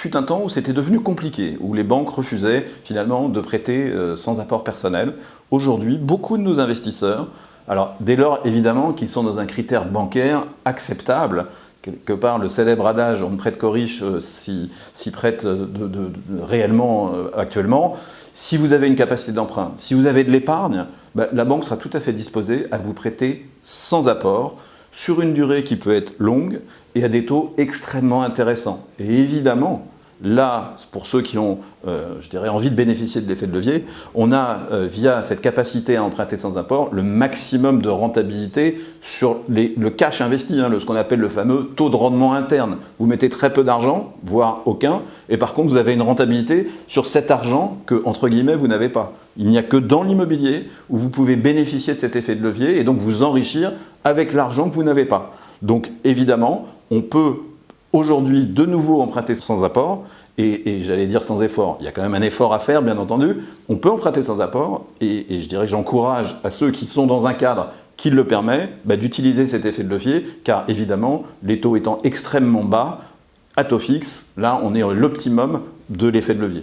fut un temps où c'était devenu compliqué, où les banques refusaient finalement de prêter sans apport personnel. Aujourd'hui, beaucoup de nos investisseurs, alors dès lors évidemment qu'ils sont dans un critère bancaire acceptable, quelque part le célèbre adage « on ne prête qu'aux riches s'y prête réellement actuellement », si vous avez une capacité d'emprunt, si vous avez de l'épargne, la banque sera tout à fait disposée à vous prêter sans apport, sur une durée qui peut être longue et à des taux extrêmement intéressants. Et évidemment, là, pour ceux qui ont, je dirais, envie de bénéficier de l'effet de levier, on a, via cette capacité à emprunter sans apport, le maximum de rentabilité sur le cash investi, ce qu'on appelle le fameux taux de rendement interne. Vous mettez très peu d'argent, voire aucun, et par contre, vous avez une rentabilité sur cet argent que, entre guillemets, vous n'avez pas. Il n'y a que dans l'immobilier où vous pouvez bénéficier de cet effet de levier et donc vous enrichir avec l'argent que vous n'avez pas. Donc, évidemment, on peut aujourd'hui de nouveau emprunter sans apport et j'allais dire sans effort. Il y a quand même un effort à faire, bien entendu. On peut emprunter sans apport et je dirais que j'encourage à ceux qui sont dans un cadre qui le permet d'utiliser cet effet de levier car évidemment, les taux étant extrêmement bas, à taux fixe, là on est à l'optimum de l'effet de levier.